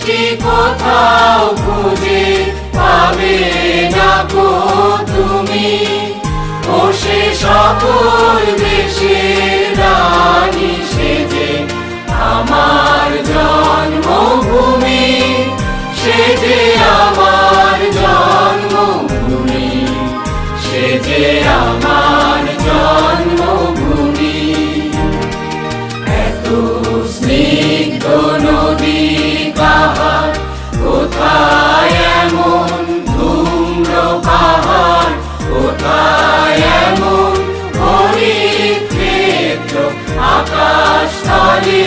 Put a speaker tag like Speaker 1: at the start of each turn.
Speaker 1: বৃষ্টি কোথাও খুঁজে পাবে না গো তুমি, ও সে সকল দেশের রানী সেজে আমার জন্মভূমি, সেজে আমার জন্মভূমি, সেজে আমার জন্মভূমি। এত স্নিগ্ধ নদী কাহার, কোথায় এমন ধূম্র পাহাড়, কোথায় এমন হরিৎ ক্ষেত্র আকাশ তলে।